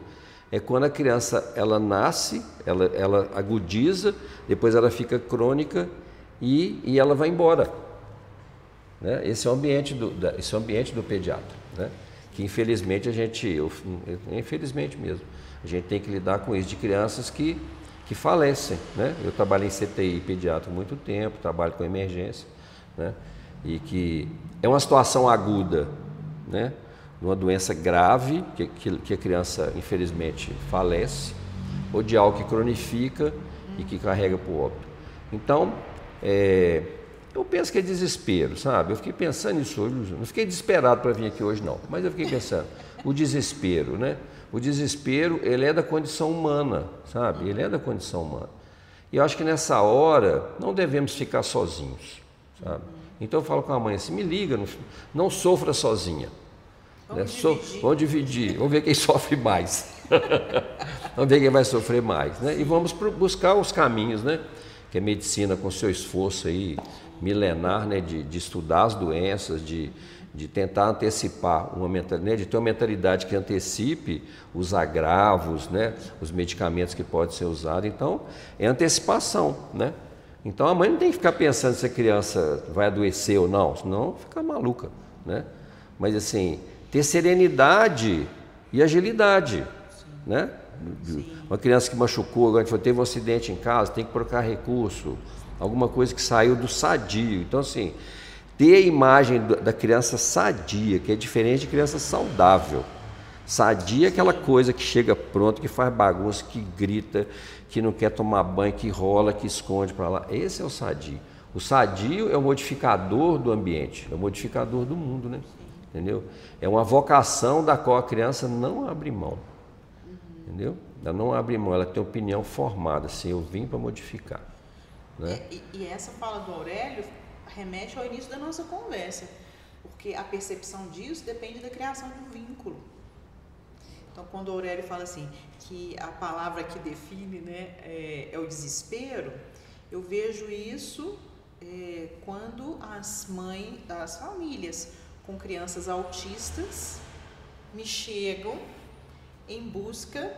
é quando a criança ela nasce, ela agudiza, depois ela fica crônica e ela vai embora, né? Esse é o ambiente do pediatra, né? Que infelizmente infelizmente mesmo, a gente tem que lidar com isso, de crianças que falecem, né? Eu trabalhei em CTI pediatra há muito tempo, trabalho com emergência, né? E que é uma situação aguda, né? De uma doença grave, que a criança infelizmente falece, ou de algo que cronifica e que carrega para o óbito. Então, eu penso que é desespero, sabe? Eu fiquei pensando nisso hoje, não fiquei desesperado para vir aqui hoje não, mas eu fiquei pensando, o desespero, né? O desespero, ele é da condição humana, sabe? Ele é da condição humana. E eu acho que nessa hora não devemos ficar sozinhos, sabe? Então eu falo com a mãe assim, me liga, não sofra sozinha. Vamos dividir, vamos ver quem sofre mais. Vamos ver quem vai sofrer mais, né? E vamos buscar os caminhos, né? Que a medicina, com seu esforço aí milenar, né? De estudar as doenças, de tentar antecipar né? De ter uma mentalidade que antecipe os agravos, né? Os medicamentos que podem ser usados. Então, é antecipação, né? Então a mãe não tem que ficar pensando se a criança vai adoecer ou não, senão fica maluca, né? Mas assim, ter serenidade e agilidade, né? Uma criança que machucou, agora teve um acidente em casa, tem que procurar recurso, alguma coisa que saiu do sadio. Então assim, ter a imagem da criança sadia, que é diferente de criança saudável. Sadia é aquela coisa que chega pronto, que faz bagunça, que grita, que não quer tomar banho, que rola, que esconde para lá. Esse é o sadio. O sadio é o modificador do ambiente, é o modificador do mundo, né? Entendeu? É uma vocação da qual a criança não abre mão. Entendeu? Ela não abre mão, ela tem opinião formada, assim, eu vim para modificar, né? E essa fala do Aurélio remete ao início da nossa conversa, porque a percepção disso depende da criação de um vínculo. Então, quando o Aurélio fala assim, que a palavra que define, né, é o desespero, eu vejo isso quando as famílias com crianças autistas me chegam em busca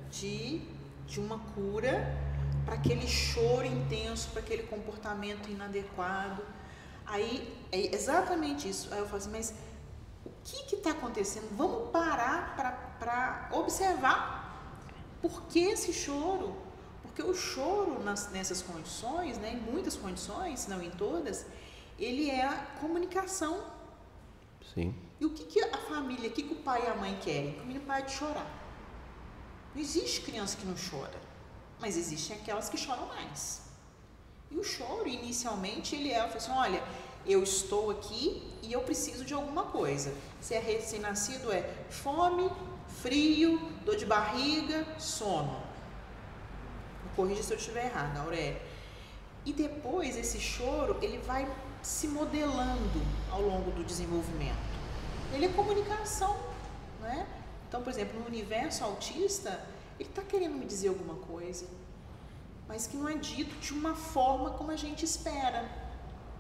de uma cura para aquele choro intenso, para aquele comportamento inadequado. Aí é exatamente isso. Aí eu falo assim, mas o que está acontecendo? Vamos parar para observar por que esse choro. Porque o choro nessas condições, né, em muitas condições, não em todas, ele é a comunicação. Sim. E o que a família, o que o pai e a mãe querem? Que o menino pare de chorar. Não existe criança que não chora, mas existem aquelas que choram mais. E o choro, inicialmente, ele fala assim, olha, eu estou aqui e eu preciso de alguma coisa. Se é recém-nascido, é fome, frio, dor de barriga, sono. Me corrija se eu estiver errada, Aurélia. E depois, esse choro, ele vai se modelando ao longo do desenvolvimento. Ele é comunicação, né? Então, por exemplo, no universo autista, ele está querendo me dizer alguma coisa, mas que não é dito de uma forma como a gente espera,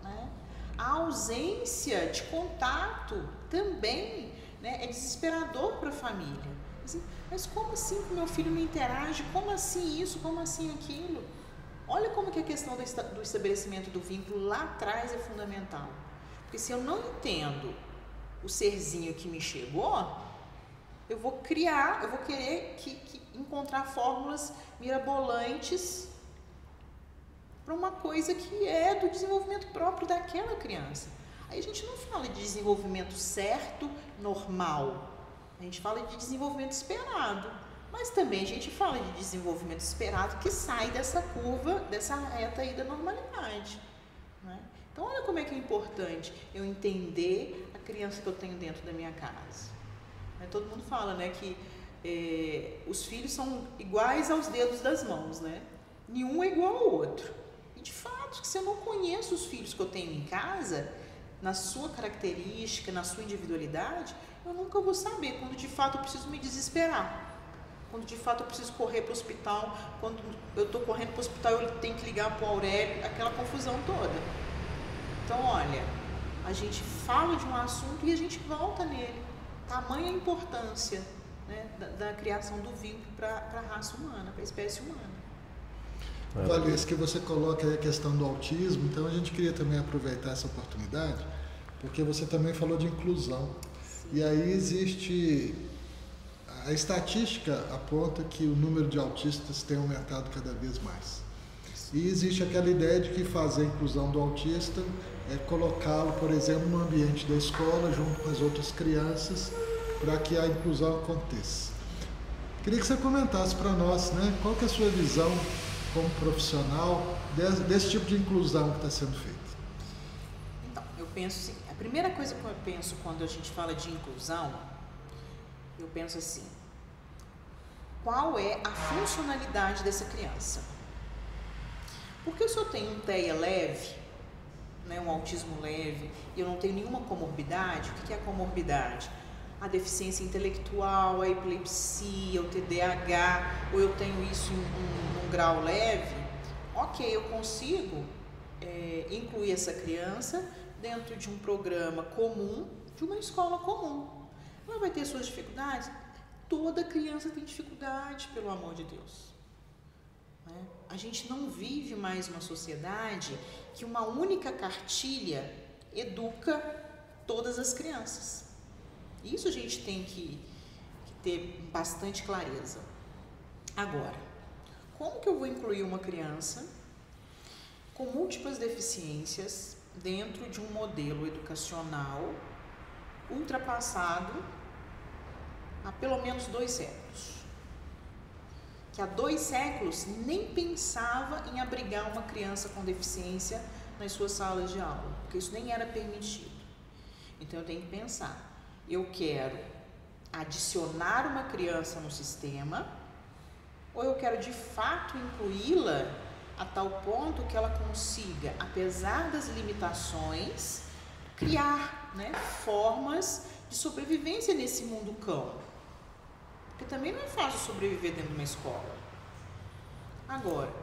né? A ausência de contato também, né, é desesperador para a família. Assim, mas como assim que meu filho não interage? Como assim isso? Como assim aquilo? Olha como que a questão do estabelecimento do vínculo lá atrás é fundamental. Porque se eu não entendo o serzinho que me chegou, eu vou querer encontrar fórmulas mirabolantes para uma coisa que é do desenvolvimento próprio daquela criança. Aí a gente não fala de desenvolvimento certo, normal. A gente fala de desenvolvimento esperado. Mas também a gente fala de desenvolvimento esperado que sai dessa curva, dessa reta aí da normalidade, né? Então olha como é que é importante eu entender a criança que eu tenho dentro da minha casa. Todo mundo fala, né, que os filhos são iguais aos dedos das mãos, né? Nenhum é igual ao outro. E de fato, se eu não conheço os filhos que eu tenho em casa, na sua característica, na sua individualidade, eu nunca vou saber quando de fato eu preciso me desesperar. Quando de fato eu preciso correr para o hospital, quando eu estou correndo para o hospital eu tenho que ligar para o Aurélio, aquela confusão toda. Então, olha, a gente fala de um assunto e a gente volta nele. Tamanha a importância, né, da criação do vínculo para a raça humana, para a espécie humana. Valesca, que você coloca aí a questão do autismo, então a gente queria também aproveitar essa oportunidade, porque você também falou de inclusão. Sim. E aí existe... A estatística aponta que o número de autistas tem aumentado cada vez mais. E existe aquela ideia de que fazer a inclusão do autista é colocá-lo, por exemplo, no ambiente da escola, junto com as outras crianças, para que a inclusão aconteça. Queria que você comentasse para nós, né, qual que é a sua visão como profissional desse tipo de inclusão que está sendo feita. Então, eu penso assim, a primeira coisa que eu penso quando a gente fala de inclusão, eu penso assim, qual é a funcionalidade dessa criança? Porque se eu tenho um TEA leve, né, um autismo leve, e eu não tenho nenhuma comorbidade, o que é a comorbidade? A deficiência intelectual, a epilepsia, o TDAH, ou eu tenho isso em um grau leve, ok, eu consigo incluir essa criança dentro de um programa comum, de uma escola comum. Ela vai ter suas dificuldades? Toda criança tem dificuldade, pelo amor de Deus. Né? A gente não vive mais uma sociedade que uma única cartilha educa todas as crianças. Isso a gente tem que ter bastante clareza. Agora, como que eu vou incluir uma criança com múltiplas deficiências dentro de um modelo educacional ultrapassado há pelo menos 2 séculos? Que há 2 séculos nem pensava em abrigar uma criança com deficiência nas suas salas de aula, porque isso nem era permitido. Então eu tenho que pensar, eu quero adicionar uma criança no sistema ou eu quero de fato incluí-la a tal ponto que ela consiga, apesar das limitações, criar, né, formas de sobrevivência nesse mundo cão. Porque também não é fácil sobreviver dentro de uma escola. Agora,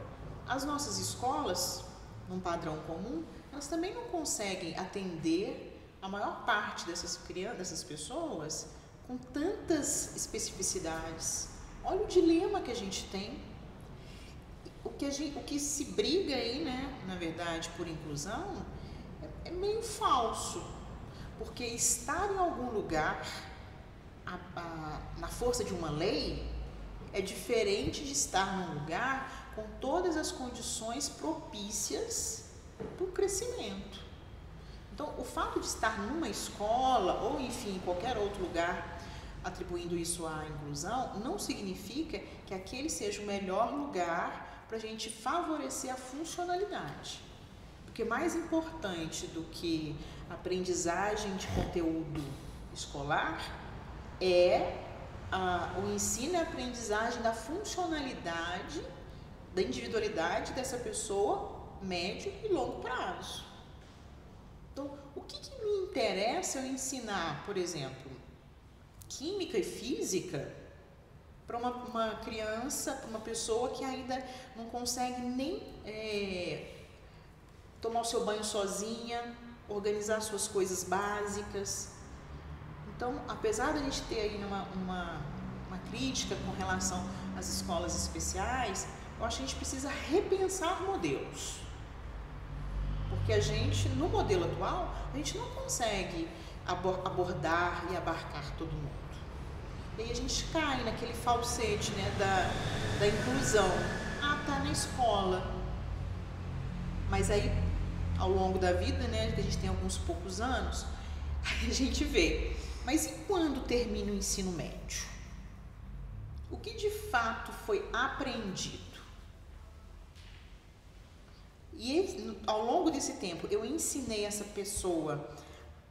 as nossas escolas, num padrão comum, elas também não conseguem atender a maior parte dessas crianças, dessas pessoas, com tantas especificidades. Olha o dilema que a gente tem. O que se briga aí, né, na verdade, por inclusão, é meio falso. Porque estar em algum lugar na força de uma lei é diferente de estar num lugar com todas as condições propícias para o crescimento. Então, o fato de estar numa escola ou, enfim, em qualquer outro lugar atribuindo isso à inclusão, não significa que aquele seja o melhor lugar para a gente favorecer a funcionalidade. Porque mais importante do que a aprendizagem de conteúdo escolar é o ensino e a aprendizagem da funcionalidade, da individualidade dessa pessoa, médio e longo prazo. Então, o que me interessa eu ensinar, por exemplo, química e física para uma criança, para uma pessoa que ainda não consegue nem tomar o seu banho sozinha, organizar suas coisas básicas. Então, apesar de a gente ter aí uma crítica com relação às escolas especiais, eu acho que a gente precisa repensar modelos. Porque a gente, no modelo atual, a gente não consegue abordar e abarcar todo mundo. E aí a gente cai naquele falsete, né, da inclusão. Tá na escola. Mas aí, ao longo da vida, né, que a gente tem alguns poucos anos, aí a gente vê. Mas e quando termina o ensino médio? O que de fato foi aprendido? E ao longo desse tempo, eu ensinei essa pessoa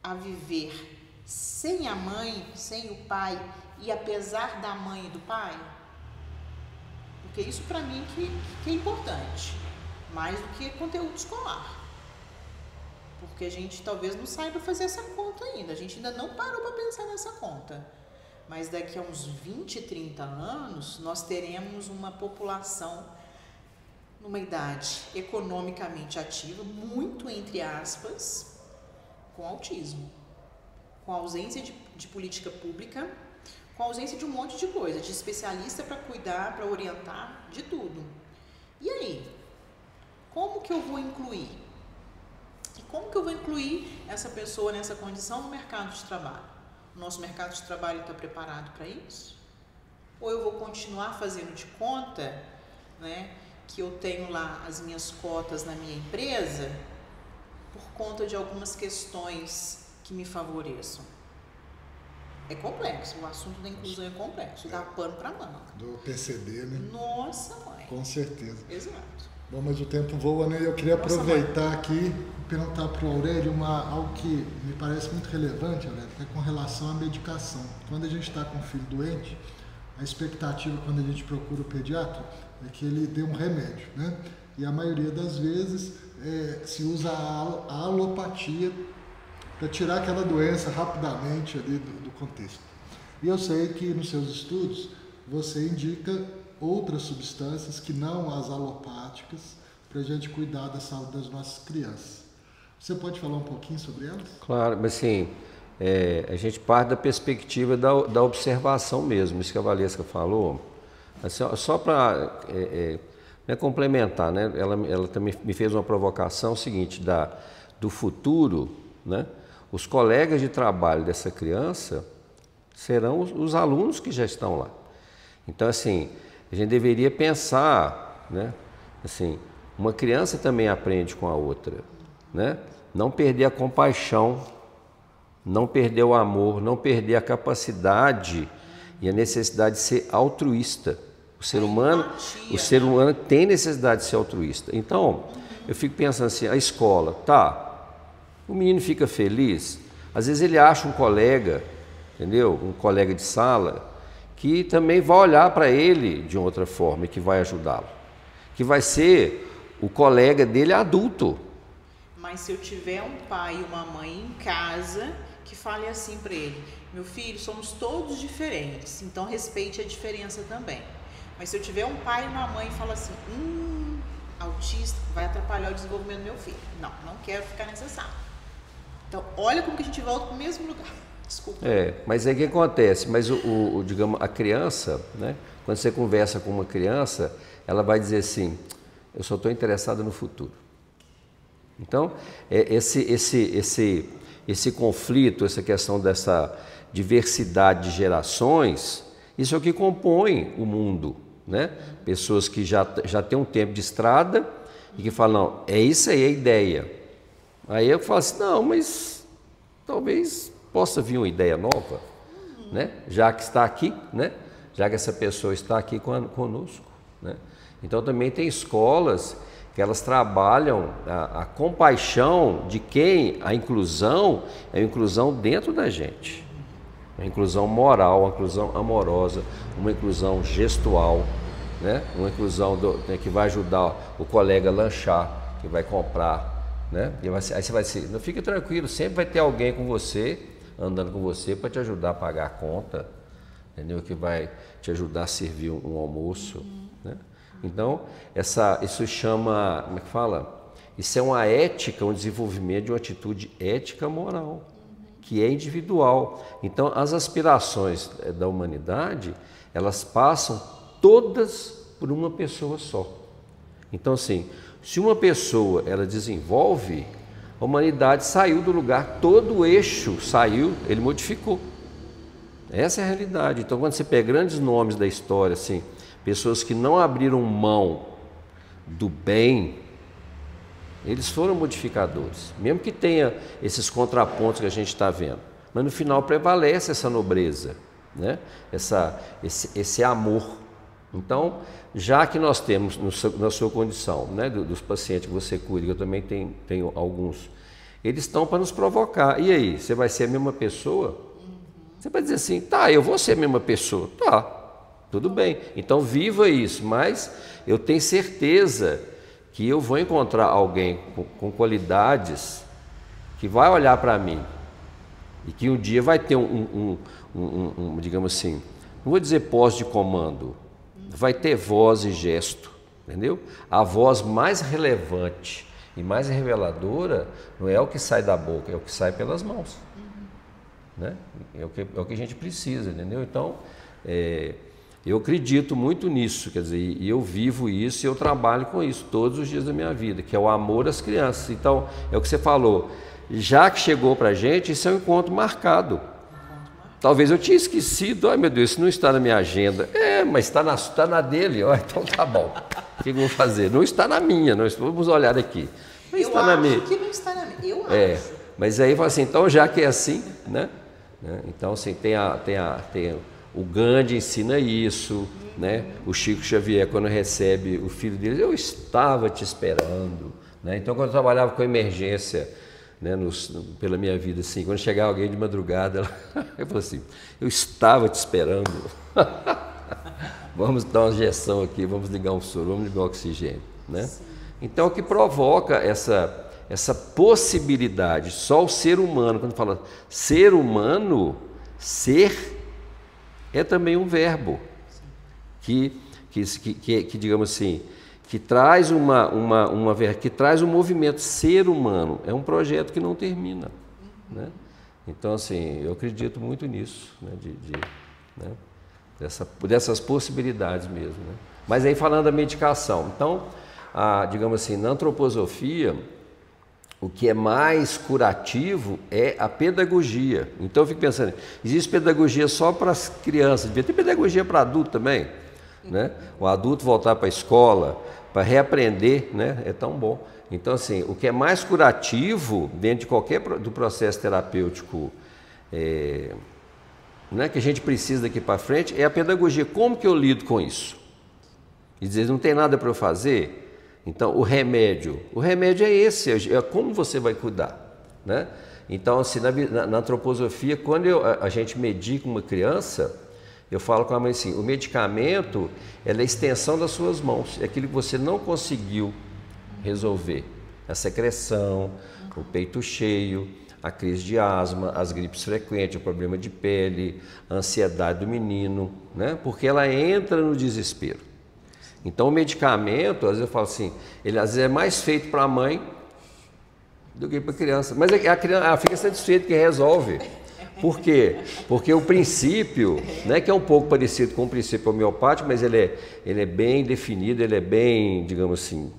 a viver sem a mãe, sem o pai e apesar da mãe e do pai? Porque isso para mim que é importante, mais do que conteúdo escolar. Porque a gente talvez não saiba fazer essa conta ainda, a gente ainda não parou para pensar nessa conta. Mas daqui a uns 20, 30 anos, nós teremos uma população numa idade economicamente ativa, muito entre aspas, com autismo, com ausência de política pública, com ausência de um monte de coisa, de especialista para cuidar, para orientar, de tudo. E aí? Como que eu vou incluir? E como que eu vou incluir essa pessoa nessa condição no mercado de trabalho? O nosso mercado de trabalho está preparado para isso? Ou eu vou continuar fazendo de conta, né, que eu tenho lá as minhas cotas na minha empresa por conta de algumas questões que me favoreçam? É complexo, o assunto da inclusão é complexo, dá pano para manga. Do PCD, né? Nossa, mãe. Com certeza. Exato. Bom, mas o tempo voa, né? Eu queria aproveitar aqui e perguntar para o Aurélio algo que me parece muito relevante, Aurélio, que é com relação à medicação. Quando a gente está com um filho doente, a expectativa quando a gente procura o pediatra é que ele dê um remédio, né? E a maioria das vezes se usa a alopatia para tirar aquela doença rapidamente ali do contexto. E eu sei que nos seus estudos você indica outras substâncias que não as alopáticas para a gente cuidar da saúde das nossas crianças. Você pode falar um pouquinho sobre elas? Claro, mas assim, a gente parte da perspectiva da observação mesmo, isso que a Valesca falou, assim, só para complementar, né? Ela também me fez uma provocação seguinte, do futuro, né? Os colegas de trabalho dessa criança serão os alunos que já estão lá. Então, assim, a gente deveria pensar, né? Assim, uma criança também aprende com a outra, né? Não perder a compaixão, não perder o amor, não perder a capacidade e a necessidade de ser altruísta. O ser humano tem necessidade de ser altruísta. Então, eu fico pensando assim, a escola, o menino fica feliz, às vezes ele acha um colega, entendeu? Um colega de sala, que também vai olhar para ele de outra forma e que vai ajudá-lo. Que vai ser o colega dele adulto. Mas se eu tiver um pai e uma mãe em casa que fale assim para ele, meu filho, somos todos diferentes, então respeite a diferença também. Mas se eu tiver um pai e uma mãe que fala assim, autista, vai atrapalhar o desenvolvimento do meu filho. Não quero ficar nessa sala. Então, olha como que a gente volta para o mesmo lugar. Desculpa. Mas aí o que acontece? Mas digamos, a criança, né? Quando você conversa com uma criança, ela vai dizer assim, eu só estou interessada no futuro. Então, esse conflito, essa questão dessa diversidade de gerações, isso é o que compõe o mundo, né? Pessoas que já têm um tempo de estrada e que falam, não, é isso aí a ideia. Aí eu falo assim, não, mas talvez possa vir uma ideia nova, né? Já que está aqui, né? Já que essa pessoa está aqui conosco, né? Então também tem escolas que elas trabalham a compaixão de quem a inclusão é a inclusão dentro da gente. Uma inclusão moral, uma inclusão amorosa, uma inclusão gestual, né? Uma inclusão que vai ajudar o colega a lanchar, que vai comprar, né? E aí você vai dizer, não fique tranquilo, sempre vai ter alguém com você, andando com você para te ajudar a pagar a conta, entendeu? Que vai te ajudar a servir um almoço, né? Então, isso chama, como é que fala? Isso é uma ética, um desenvolvimento de uma atitude ética moral, que é individual. Então, as aspirações da humanidade, elas passam todas por uma pessoa só. Então, assim, se uma pessoa ela desenvolve, a humanidade saiu do lugar, todo o eixo saiu, ele modificou. Essa é a realidade. Então, quando você pega grandes nomes da história, assim, pessoas que não abriram mão do bem, eles foram modificadores, mesmo que tenha esses contrapontos que a gente está vendo, mas no final prevalece essa nobreza, né? Esse amor. Então, já que nós temos na sua condição, né, dos pacientes que você cuida, que eu também tenho alguns, eles estão para nos provocar. E aí, você vai ser a mesma pessoa? Você vai dizer assim, tá, eu vou ser a mesma pessoa, tá. Tudo bem, então viva isso, mas eu tenho certeza que eu vou encontrar alguém com qualidades que vai olhar para mim e que um dia vai ter digamos assim, não vou dizer posse de comando, vai ter voz e gesto, entendeu? A voz mais relevante e mais reveladora não é o que sai da boca, é o que sai pelas mãos, né? É o que a gente precisa, entendeu? Então, eu acredito muito nisso, quer dizer, e eu vivo isso e eu trabalho com isso todos os dias da minha vida, que é o amor às crianças. Então, é o que você falou, já que chegou para a gente, isso é um encontro marcado. Talvez eu tinha esquecido, ai meu Deus, isso não está na minha agenda. Mas está na dele, ó, então tá bom. O que eu vou fazer? Não está na minha, vamos olhar aqui. Não eu está acho na minha. que não está na minha, eu acho. Mas aí fala assim, então já que é assim, né? Então, assim, tem o Gandhi ensina isso, né? O Chico Xavier, quando recebe o filho dele, eu estava te esperando, né? Então, quando eu trabalhava com emergência, né, pela minha vida, assim, quando chegava alguém de madrugada, eu falava assim, eu estava te esperando. Vamos dar uma injeção aqui, vamos ligar um soro, vamos ligar um oxigênio, né? Então, o que provoca essa possibilidade, só o ser humano, quando fala ser humano, ser é também um verbo que digamos assim, que traz que traz um movimento. Ser humano é um projeto que não termina, né? Então, assim, eu acredito muito nisso, né? Né? Dessas possibilidades mesmo, né? Mas aí falando da medicação, então, digamos assim, na antroposofia, o que é mais curativo é a pedagogia. Então eu fico pensando, existe pedagogia só para as crianças, devia ter pedagogia para adulto também, né? O adulto voltar para a escola, para reaprender, né? É tão bom. Então, assim, o que é mais curativo dentro de qualquer do processo terapêutico, né, que a gente precisa daqui para frente, é a pedagogia. Como que eu lido com isso? E dizer, não tem nada para eu fazer? Então, o remédio é esse, é como você vai cuidar, né? Então, assim, na antroposofia, quando a gente medica uma criança, eu falo com a mãe assim, o medicamento é a extensão das suas mãos, é aquilo que você não conseguiu resolver, a secreção, o peito cheio, a crise de asma, as gripes frequentes, o problema de pele, a ansiedade do menino, né? Porque ela entra no desespero. Então, o medicamento, às vezes eu falo assim, ele às vezes é mais feito para a mãe do que para a criança. Mas a criança fica satisfeita que resolve. Por quê? Porque o princípio, né, que é um pouco parecido com o princípio homeopático, mas ele é bem definido, ele é bem, digamos assim,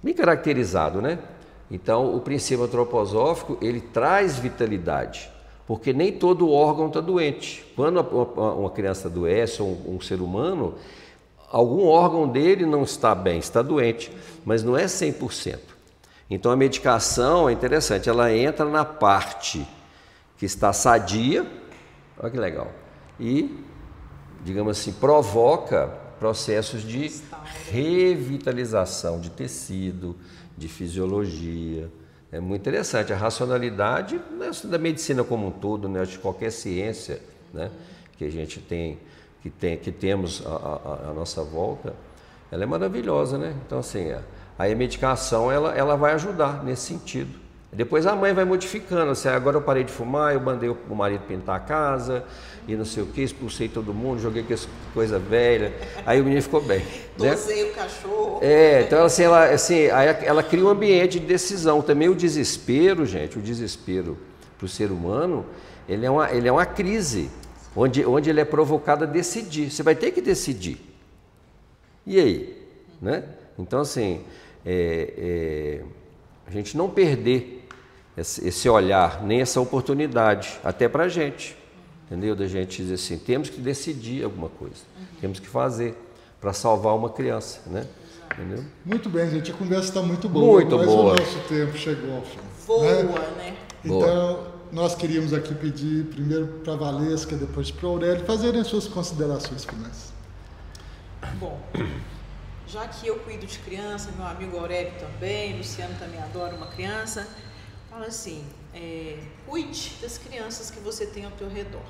bem caracterizado, né? Então, o princípio antroposófico, ele traz vitalidade, porque nem todo órgão está doente. Quando uma criança adoece, ou um ser humano, algum órgão dele não está bem, está doente, mas não é 100%. Então a medicação é interessante, ela entra na parte que está sadia, olha que legal, e, digamos assim, provoca processos de revitalização de tecido, de fisiologia. É muito interessante, a racionalidade da medicina como um todo, né, de qualquer ciência, né, que a gente que temos à nossa volta, ela é maravilhosa, né? Então, assim, aí a medicação, ela vai ajudar nesse sentido. Depois a mãe vai modificando, assim, agora eu parei de fumar, eu mandei o marido pintar a casa, e não sei o que, expulsei todo mundo, joguei com essa coisa velha, aí o menino ficou bem. Tosei o cachorro. Então assim, ela cria um ambiente de decisão. Também o desespero, gente, o desespero para o ser humano, ele é uma crise, onde ele é provocado a decidir. Você vai ter que decidir. E aí? Né? Então, assim, a gente não perder esse olhar, nem essa oportunidade, até para a gente, entendeu? Da gente dizer assim, temos que decidir alguma coisa, temos que fazer para salvar uma criança, né? Entendeu? Muito bem, gente, a conversa está muito boa, mas o nosso tempo chegou ao fim. Voa, né? Então, nós queríamos aqui pedir primeiro para a Valesca, depois para o Aurélio, fazerem as suas considerações finais. Bom, já que eu cuido de criança, meu amigo Aurélio também, Luciano também adora uma criança, fala assim, cuide das crianças que você tem ao teu redor.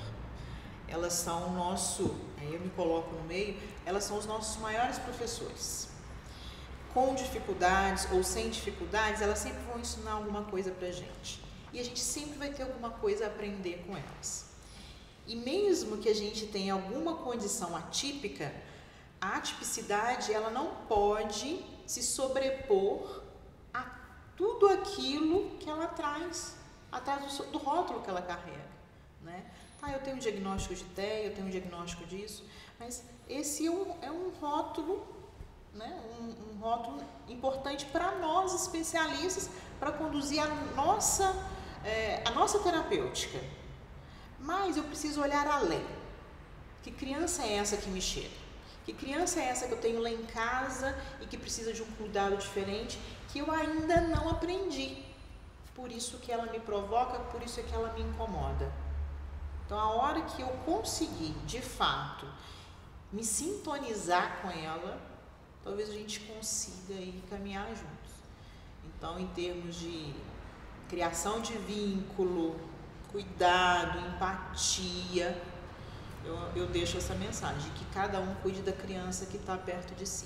Elas são o nosso, aí eu me coloco no meio, elas são os nossos maiores professores. Com dificuldades ou sem dificuldades, elas sempre vão ensinar alguma coisa pra gente. E a gente sempre vai ter alguma coisa a aprender com elas. E mesmo que a gente tenha alguma condição atípica, a atipicidade, ela não pode se sobrepor a tudo aquilo que ela traz, atrás do rótulo que ela carrega, né? Tá, eu tenho um diagnóstico de TEA, eu tenho um diagnóstico disso, mas esse é um rótulo, né? Um rótulo importante para nós especialistas, para conduzir a nossa terapêutica. Mas eu preciso olhar além. Que criança é essa que me chega? Que criança é essa que eu tenho lá em casa e que precisa de um cuidado diferente, que eu ainda não aprendi? Por isso que ela me provoca, por isso é que ela me incomoda. Então, a hora que eu conseguir, de fato, me sintonizar com ela, talvez a gente consiga ir caminhar juntos. Então, em termos de criação de vínculo, cuidado, empatia, eu deixo essa mensagem, que cada um cuide da criança que está perto de si.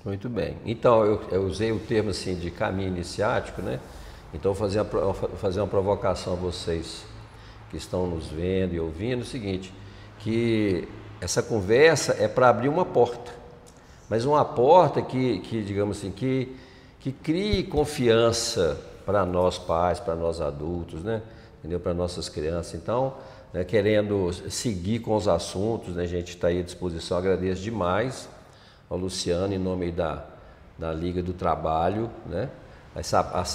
Muito bem. Então, eu usei o termo assim de caminho iniciático, né? Então, fazer uma provocação a vocês que estão nos vendo e ouvindo, é o seguinte, que essa conversa é para abrir uma porta, mas uma porta que digamos assim, que crie confiança para nós pais, para nós adultos, né? Entendeu? Para nossas crianças. Então, né, querendo seguir com os assuntos, né, a gente está aí à disposição. Agradeço demais ao Luciano, em nome da Liga do Trabalho, né?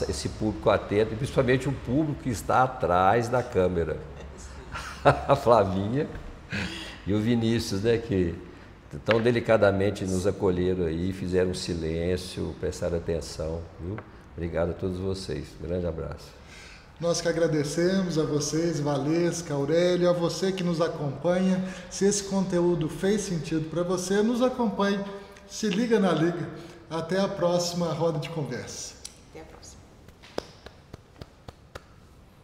Esse público atento, e principalmente o público que está atrás da câmera. A Flavinha e o Vinícius, né, que tão delicadamente nos acolheram aí, fizeram um silêncio, prestaram atenção, viu? Obrigado a todos vocês. Um grande abraço. Nós que agradecemos a vocês, Valesca, Aurélio, a você que nos acompanha. Se esse conteúdo fez sentido para você, nos acompanhe. Se liga na Liga. Até a próxima roda de conversa.